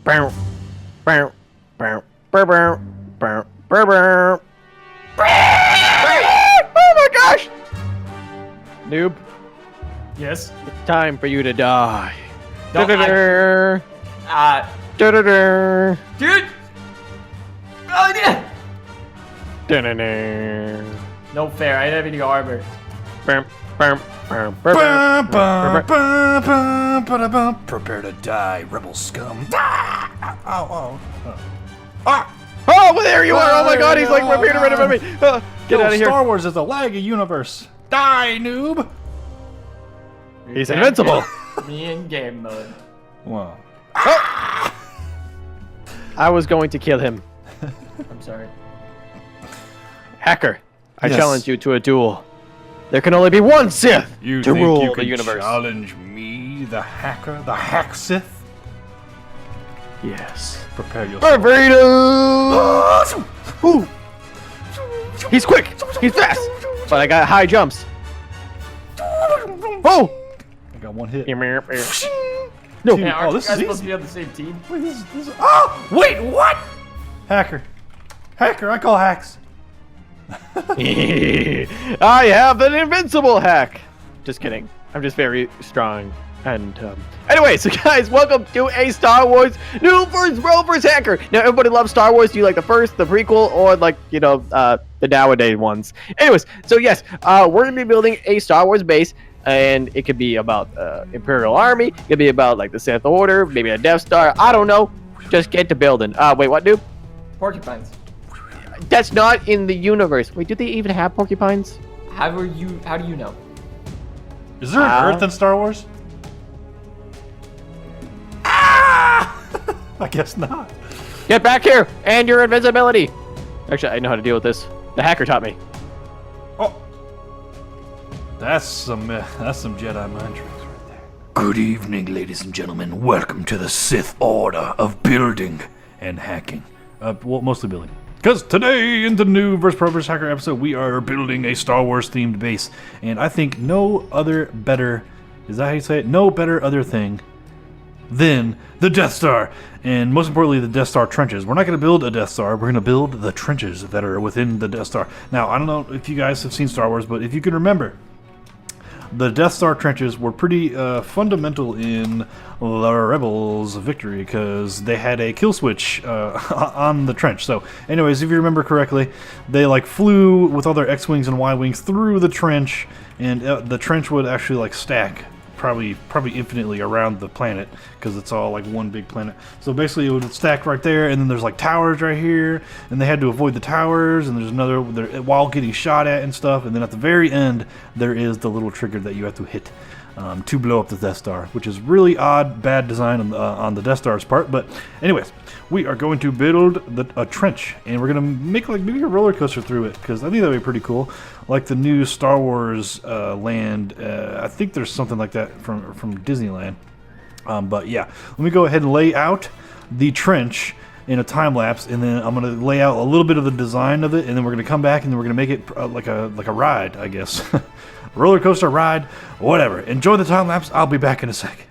Bow, bow, bow, bow, bow, bow, bow, bow. Oh my gosh! Noob, Yes. it's time for you to die. No, Da-da-da. Da-da-da. Dude! Oh, yeah! Da-da-da. No fair, I didn't have any armor. Bam, bam, bam, bam, bam, bam, bam. Prepare to die, rebel scum. Oh. Oh, there you are! Oh my god, he's like right here, right above me. Get out of here. Star Wars is a laggy universe. Die, noob. He's invincible. Me in game mode. Wow. I was going to kill him. I'm sorry. Hacker, I Yes. challenge you to a duel. There can only be one Sith You to think rule you the can universe. challenge me, the hacker, the hack Sith? Yes. Prepare yourself. Freedom! Ooh. He's quick. He's fast. But I got high jumps. Oh! I got one hit. No. Yeah, aren't this you is guys supposed to easy. be on the same team? Wait, this is. Oh! Wait, what? Hacker. Hacker, I call hacks. I have an invincible hack. Just kidding. I'm just very strong. And anyway, so guys, welcome to a Star Wars Noob vs. Rovers Hacker. Now everybody loves Star Wars. Do you like the first, the prequel, or like the nowadays ones? Anyways, so yes, we're gonna be building a Star Wars base, and it could be about Imperial Army. It could be about like the Sith Order, maybe a Death Star. I don't know. Just get to building. Wait, what, dude? Porcupines. That's not in the universe. Wait, do they even have porcupines? How do you know? Is there an Earth in Star Wars? I guess not. Get back here and your invisibility. Actually, I know how to deal with this. The hacker taught me. Oh, that's some Jedi mind tricks right there. Good evening, ladies and gentlemen. Welcome to the Sith Order of building and hacking. Well, mostly building. Because today in the new Verse Provers Hacker episode, we are building a Star Wars themed base, and I think no other better, is that how you say it? No better other thing than the Death Star, and most importantly, the Death Star trenches. We're not going to build a Death Star, we're going to build the trenches that are within the Death Star. Now, I don't know if you guys have seen Star Wars, but if you can remember, the Death Star trenches were pretty fundamental in the Rebels' victory, because they had a kill switch on the trench. So, anyways, if you remember correctly, they like flew with all their X-wings and Y-wings through the trench, and the trench would actually like stack probably infinitely around the planet, because it's all like one big planet. So basically it would stack right there, and then there's like towers right here, and they had to avoid the towers, and there's another while getting shot at and stuff, and then at the very end there is the little trigger that you have to hit to blow up the Death Star, which is really odd, bad design on the Death Star's part. But anyways, we are going to build a trench, and we're going to make like maybe a roller coaster through it, because I think that would be pretty cool, like the new Star Wars land. I think there's something like that from Disneyland. But yeah, let me go ahead and lay out the trench in a time lapse, and then I'm going to lay out a little bit of the design of it, and then we're going to come back and then we're going to make it like a ride, I guess. Roller coaster ride, whatever. Enjoy the time lapse. I'll be back in a sec.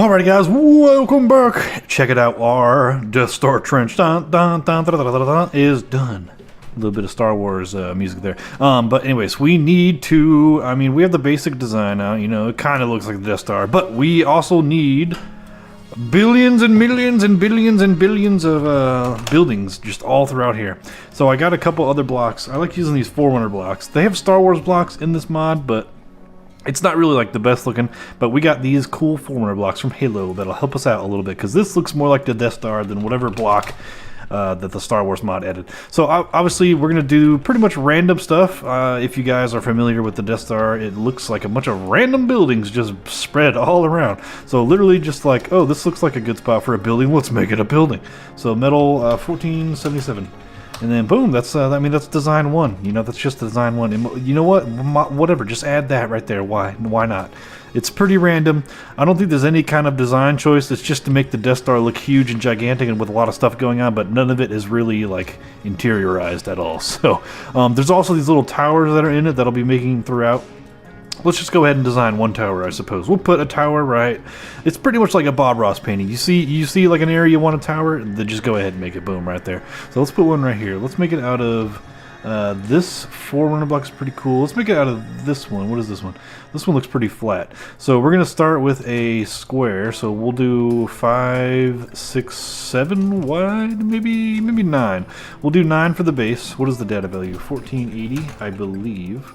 Alrighty, guys, welcome back. Check it out. Our Death Star trench is done. A little bit of Star Wars music there. But anyways, we need to. I mean, we have the basic design now. You know, it kind of looks like the Death Star, but we also need billions and millions and billions and billions of buildings just all throughout here. So I got a couple other blocks. I like using these Forerunner blocks. They have Star Wars blocks in this mod, but it's not really like the best looking. But we got these cool Forerunner blocks from Halo that'll help us out a little bit, because this looks more like the Death Star than whatever block that the Star Wars mod added. So obviously we're going to do pretty much random stuff. If you guys are familiar with the Death Star, it looks like a bunch of random buildings just spread all around. So literally just like, oh, this looks like a good spot for a building, let's make it a building. So metal 1477. And then boom, that's I mean, that's design 1. You know, that's just design 1. And you know what? Whatever, just add that right there. Why not? It's pretty random. I don't think there's any kind of design choice. It's just to make the Death Star look huge and gigantic and with a lot of stuff going on, but none of it is really like interiorized at all. So there's also these little towers that are in it that'll be making throughout. Let's just go ahead and design one tower, I suppose. We'll put a tower right. It's pretty much like a Bob Ross painting. You see like an area you want a tower, then just go ahead and make it, boom, right there. So let's put one right here. Let's make it out of this Forerunner block is pretty cool. Let's make it out of this one. What is this one? This one looks pretty flat. So we're gonna start with a square. So we'll do 5, 6, 7 wide, maybe 9. We'll do 9 for the base. What is the data value? 1480, I believe.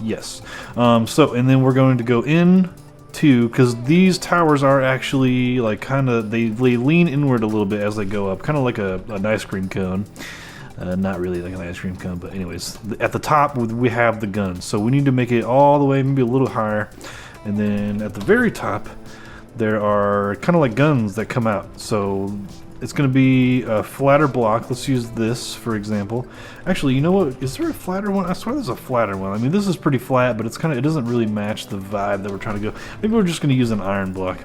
Yes. So, and then we're going to go in to, because these towers are actually like kind of, they lean inward a little bit as they go up, kind of like an ice cream cone. Not really like an ice cream cone, but anyways, at the top we have the guns, so we need to make it all the way, maybe a little higher, and then at the very top there are kind of like guns that come out. So it's going to be a flatter block. Let's use this for example. Actually, you know what? Is there a flatter one? I swear there's a flatter one. I mean, this is pretty flat, but it's kind of, it doesn't really match the vibe that we're trying to go. Maybe we're just going to use an iron block.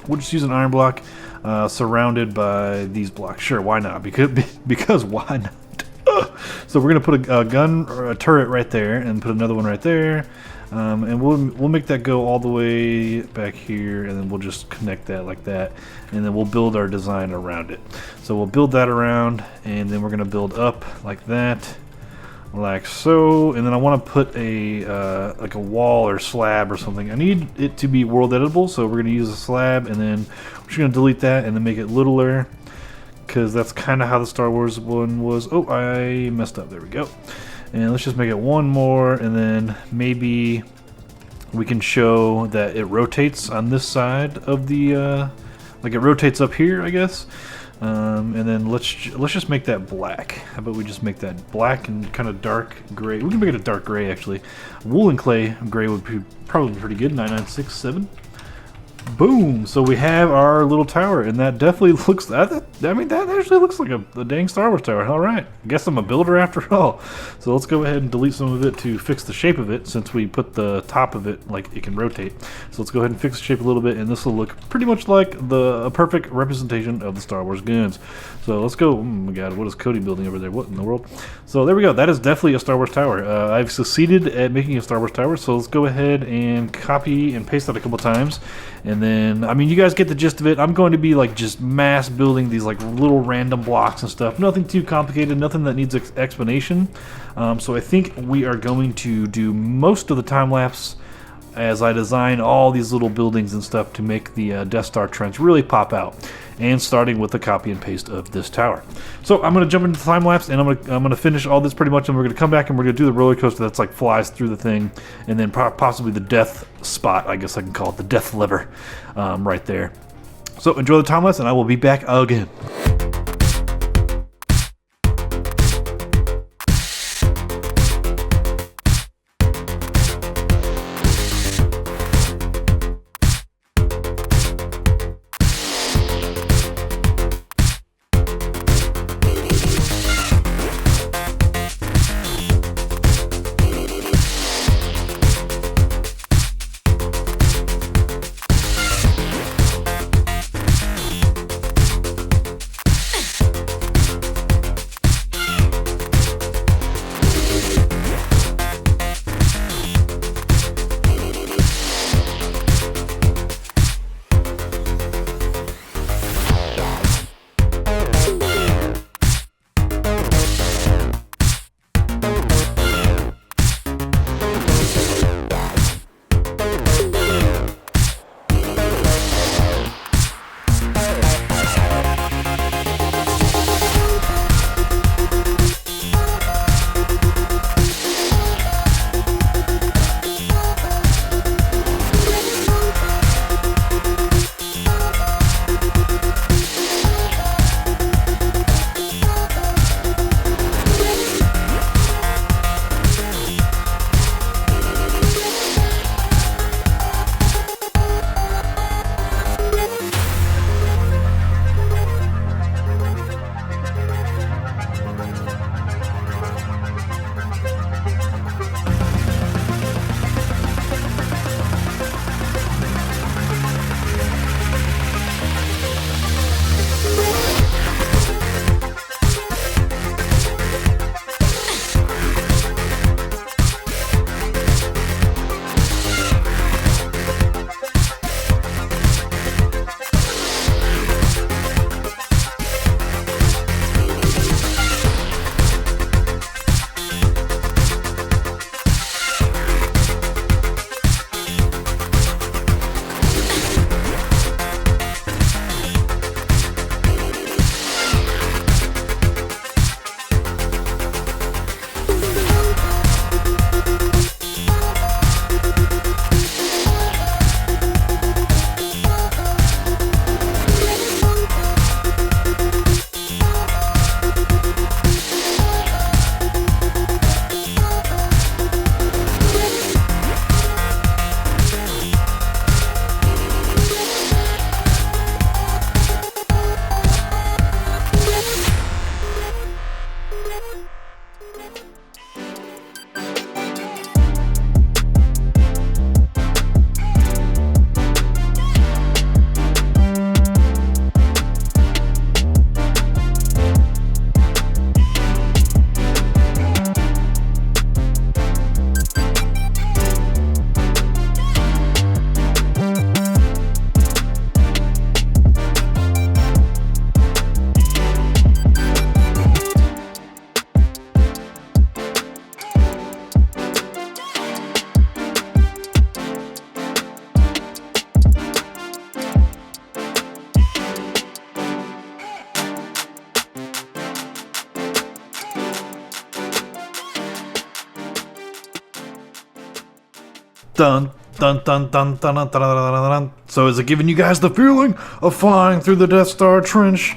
We'll just use an iron block surrounded by these blocks. Sure, why not? Because why not? So we're going to put a gun or a turret right there and put another one right there. And we'll make that go all the way back here, and then we'll just connect that like that, and then we'll build our design around it. So we'll build that around, and then we're going to build up like that, like so, and then I want to put a like a wall or slab or something. I need it to be world editable, so we're going to use a slab, and then we're just going to delete that and then make it littler, because that's kind of how the Star Wars one was. Oh, I messed up. There we go. And let's just make it one more, and then maybe we can show that it rotates on this side of the, like it rotates up here, I guess. And then let's just make that black. How about we just make that black and kind of dark gray? We can make it a dark gray, actually. Wool and clay gray would be probably pretty good. 9967. Boom! So we have our little tower, and that definitely looks. I mean, that actually looks like a dang Star Wars tower. All right, I guess I'm a builder after all. So let's go ahead and delete some of it to fix the shape of it, since we put the top of it like it can rotate. So let's go ahead and fix the shape a little bit, and this will look pretty much like a perfect representation of the Star Wars guns. So let's go. Oh my God, what is Cody building over there? What in the world? So there we go. That is definitely a Star Wars tower. I've succeeded at making a Star Wars tower. So let's go ahead and copy and paste that a couple times. And then, I mean, you guys get the gist of it. I'm going to be like just mass building these like little random blocks and stuff. Nothing too complicated, nothing that needs explanation. So I think we are going to do most of the time lapse as I design all these little buildings and stuff to make the Death Star trench really pop out, and starting with the copy and paste of this tower. So I'm going to jump into the time lapse, and I'm going to finish all this pretty much, and we're going to come back and we're going to do the roller coaster that's like flies through the thing, and then possibly the death spot, I guess I can call it the death lever, right there. So enjoy the time lapse, and I will be back again. dun dun dun dun dun dun dun dun dun. So is it giving you guys the feeling of flying through the Death Star trench,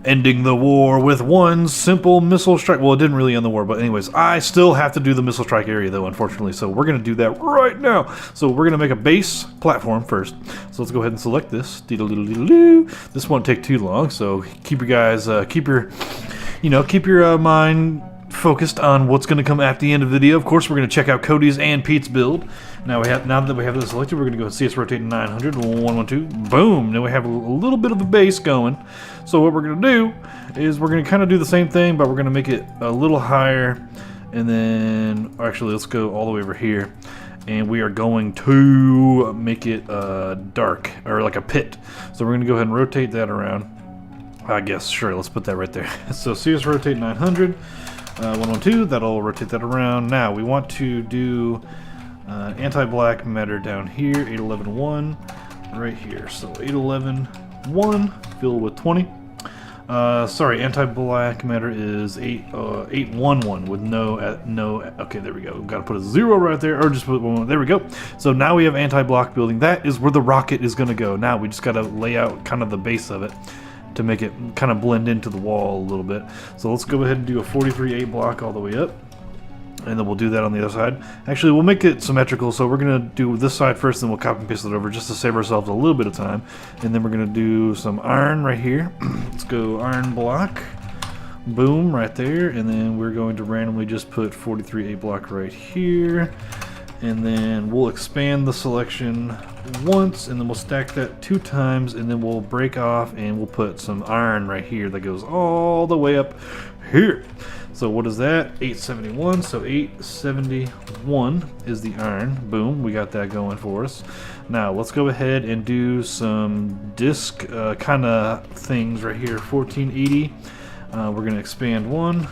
ending the war with one simple missile strike? Well, it didn't really end the war, but anyways, I still have to do the missile strike area though, unfortunately. So we're gonna do that right now. So we're gonna make a base platform first. So let's go ahead and select this. This won't take too long. So keep your guys, keep your mind focused on what's going to come at the end of the video. Of course, we're going to check out Cody's and Pete's build. Now that we have this selected, we're going to go CS rotate 900, 112, boom. Now we have a little bit of a base going. So what we're going to do is we're going to kind of do the same thing, but we're going to make it a little higher. And then, actually, let's go all the way over here. And we are going to make it dark, or like a pit. So we're going to go ahead and rotate that around. I guess, sure, let's put that right there. So CS rotate 900. 112, that'll rotate that around. Now we want to do anti-black matter down here, 811.1 right here. So 811.1 filled with 20. Sorry, anti-black matter is 811 with no. Okay, there we go. Got to put a 0 right there, or just put 1. There we go. So now we have anti-block building. That is where the rocket is going to go. Now we just got to lay out kind of the base of it to make it kind of blend into the wall a little bit. So let's go ahead and do a 43-8 block all the way up, and then we'll do that on the other side. Actually, we'll make it symmetrical, so we're gonna do this side first, then we'll copy and paste it over just to save ourselves a little bit of time. And then we're gonna do some iron right here. Let's go iron block, boom, right there. And then we're going to randomly just put 43-8 block right here. And then we'll expand the selection once, and then we'll stack that 2 times, and then we'll break off and we'll put some iron right here that goes all the way up here. So what is that? 871. So 871 is the iron. Boom, we got that going for us. Now let's go ahead and do some disc kind of things right here. 1480. We're going to expand 1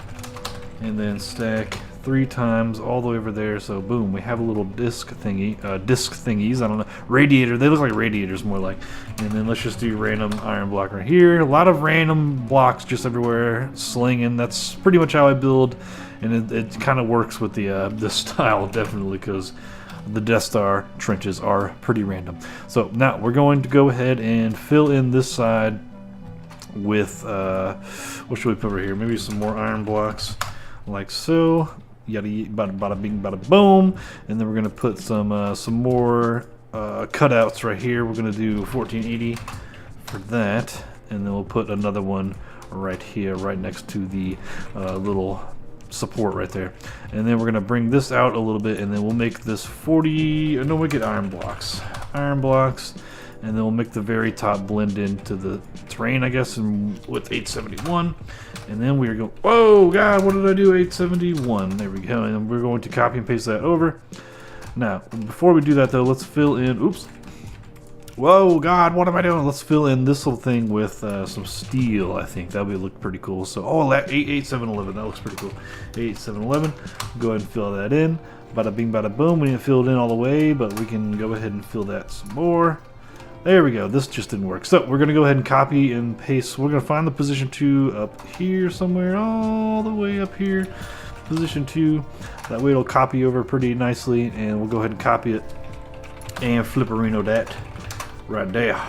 and then stack 3 times all the way over there. So boom, we have a little disc thingies. I don't know, radiator. They look like radiators more like. And then let's just do random iron block right here. A lot of random blocks just everywhere slinging. That's pretty much how I build, and it kind of works with the style definitely, because the Death Star trenches are pretty random. So now we're going to go ahead and fill in this side with what should we put right here? Maybe some more iron blocks like so. Yada bada bada bing bada boom. And then we're gonna put some more cutouts right here. We're gonna do 1480 for that, and then we'll put another one right here, right next to the little support right there. And then we're gonna bring this out a little bit, and then we'll make this 40. No, we get iron blocks, and then we'll make the very top blend into the terrain, I guess, and with 871. And then we are going, whoa, God, what did I do? 871. There we go. And we're going to copy and paste that over. Now, before we do that, though, let's fill in, oops. Whoa, God, what am I doing? Let's fill in this little thing with some steel, I think. That would look pretty cool. So, oh, 8711. That looks pretty cool. 8711. Go ahead and fill that in. Bada bing, bada boom. We didn't fill it in all the way, but we can go ahead and fill that some more. There we go. This just didn't work. So we're going to go ahead and copy and paste. We're going to find the position 2 up here somewhere, all the way up here. Position 2. That way it'll copy over pretty nicely, and we'll go ahead and copy it and flipperino that right there.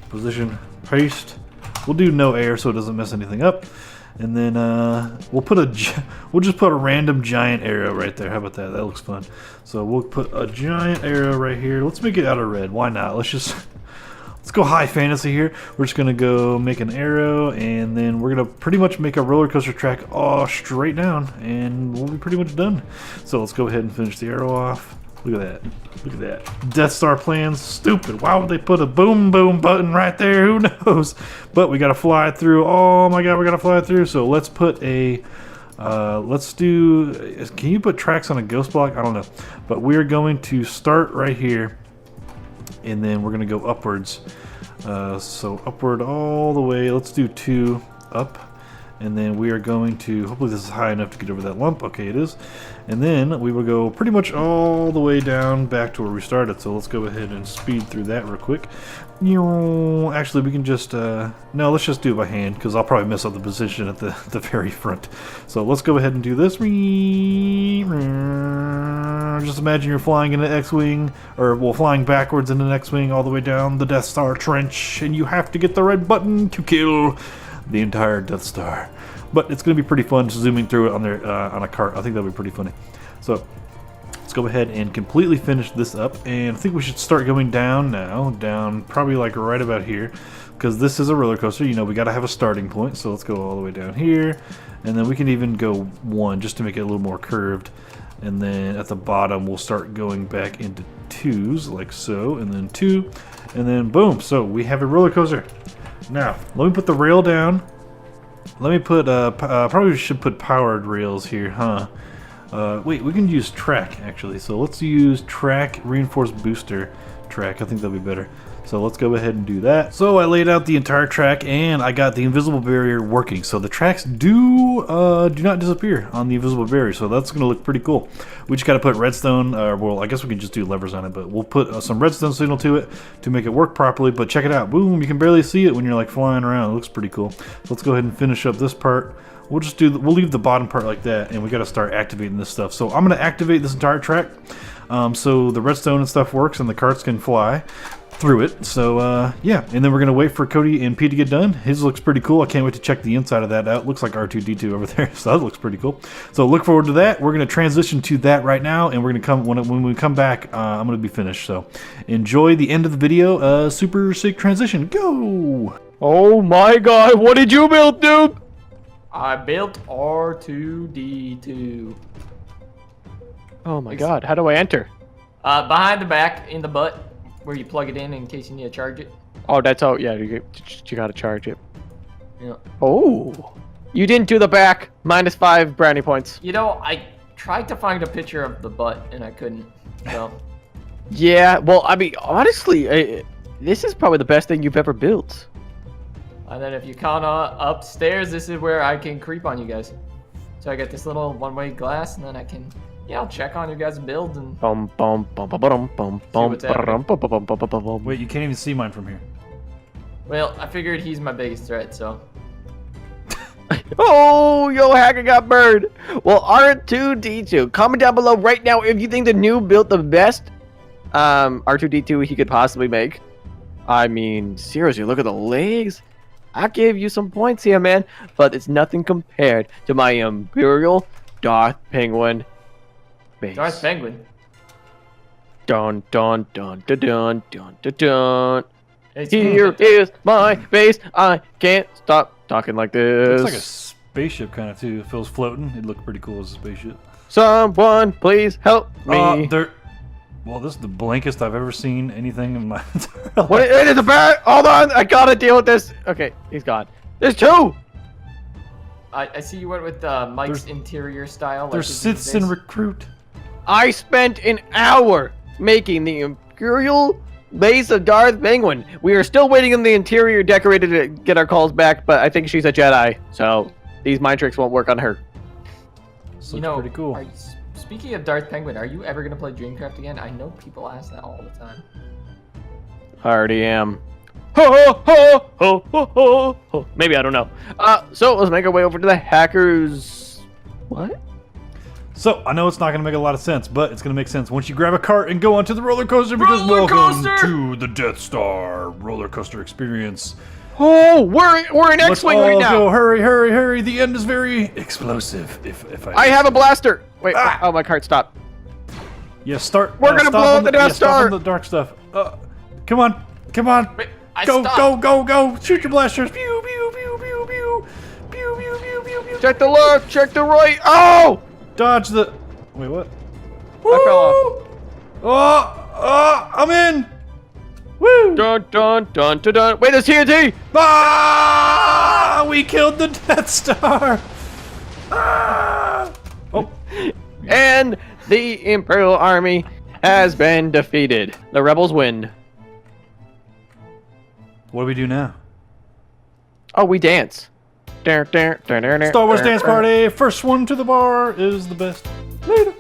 Position, paste. We'll do no air so it doesn't mess anything up. And then we'll just put a random giant arrow right there. How about that? That looks fun. So we'll put a giant arrow right here. Let's make it out of red. Why not? Let's go high fantasy here. We're just gonna go make an arrow, and then we're gonna pretty much make a roller coaster track straight down, and we'll be pretty much done. So let's go ahead and finish the arrow off. Look at that. Look at that. Death Star plans. Stupid. Why would they put a boom boom button right there? Who knows? But we gotta fly through. Oh my God, we gotta fly through. So let's put a let's do, can you put tracks on a ghost block? I don't know. But we're going to start right here, and then we're gonna go upwards. So upward all the way. Let's do 2 up, And then we are going to, hopefully this is high enough to get over that lump. Okay, it is. And then we will go pretty much all the way down back to where we started. So let's go ahead and speed through that real quick. Actually, we can just, no, let's just do it by hand, because I'll probably mess up the position at the very front. So let's go ahead and do this. Just imagine you're flying in an X-Wing, or, well, flying backwards in an X-Wing all the way down the Death Star trench, and you have to get the right button to kill the entire Death Star. But it's going to be pretty fun zooming through it on there on a cart. I think that'll be pretty funny. So let's go ahead and completely finish this up, and I think we should start going down now, down probably like right about here, because this is a roller coaster. You know, we got to have a starting point. So let's go all the way down here, and then we can even go 1 just to make it a little more curved. And then at the bottom we'll start going back into 2s like so, and then 2, and then boom. So we have a roller coaster. Now let me put the rail down. Let me put probably should put powered rails here, huh? Wait, we can use track actually. So let's use track reinforced booster track. I think that'll be better. So let's go ahead and do that. So I laid out the entire track, and I got the invisible barrier working. So the tracks do not disappear on the invisible barrier. So that's going to look pretty cool. We just got to put redstone, well, I guess we can just do levers on it, but we'll put some redstone signal to it to make it work properly. But check it out. Boom, you can barely see it when you're like flying around. It looks pretty cool. So let's go ahead and finish up this part. We'll just do, we'll leave the bottom part like that, and we got to start activating this stuff. So I'm going to activate this entire track. So the redstone and stuff works, and the carts can fly through it. So yeah, and then we're gonna wait for Cody and Pete to get done. His looks pretty cool. I can't wait to check the inside of that out. Looks like R2-D2 over there, so that looks pretty cool. So look forward to that. We're gonna transition to that right now, and we're gonna come when we come back. I'm gonna be finished. So enjoy the end of the video. Super sick transition. Go! Oh my God! What did you build, dude? I built R2-D2. Oh my God! How do I enter? Behind the back, in the butt, where you plug it in case you need to charge it. Oh, that's all. Yeah, you gotta charge it. Yeah. Oh, you didn't do the back. -5 brownie points. You know, I tried to find a picture of the butt and I couldn't. So. Yeah. Well, I mean, honestly, this is probably the best thing you've ever built. And then if you count upstairs, this is where I can creep on you guys. So I got this little one-way glass, and then I can, I'll check on your guys' build and. Wait, you can't even see mine from here. Well, I figured he's my biggest threat, so. Oh, yo, hacker got burned. Well, R2-D2, comment down below right now if you think the NOOB built the best R2-D2 he could possibly make. I mean, seriously, look at the legs. I give you some points here, man, but it's nothing compared to my Imperial Darth Penguin base. Darth Penguin? Dun dun dun dun dun dun dun dun. It's Here is my base. I can't stop talking like this. Looks like a spaceship kind of too. If it was floating, it'd look pretty cool as a spaceship. Someone please help me. Well, this is the blankest I've ever seen anything in my entire life. What is a bat? Hold on, I gotta deal with this. Okay, he's gone. There's 2. I see you went with Mike's interior style. There's Siths in Recruit. I spent an hour making the Imperial base of Darth Penguin. We are still waiting on the interior decorator to get our calls back, but I think she's a Jedi, so these mind tricks won't work on her. This looks pretty cool. Speaking of Darth Penguin, are you ever going to play Dreamcraft again? I know people ask that all the time. I already am. Ho, ho, ho, ho, ho, ho. Maybe, I don't know. So let's make our way over to the hackers. What? So, I know it's not going to make a lot of sense, but it's going to make sense once you grab a cart and go onto the roller coaster, because welcome to the Death Star roller coaster experience. Oh, we're in X-Wing right now. Go. Hurry, hurry, hurry. The end is very explosive. If I have a blaster. Wait, oh, my cart stopped. Yeah, start. We're going to blow up the Death Star. Stop on the dark stuff. Come on. Come on. Wait, Go. Shoot your blasters. Pew, pew, pew, pew, pew. Pew, pew, pew, pew, pew. Check the left, check the right. Oh! Dodge the... Wait, what? I fell off. Oh, I'm in. Woo! Dun dun dun dun dun. Wait, there's TNT! Ah! We killed the Death Star! Ah! Oh. And the Imperial Army has been defeated. The rebels win. What do we do now? Oh, we dance. Star Wars dance party. First one to the bar is the best. Later.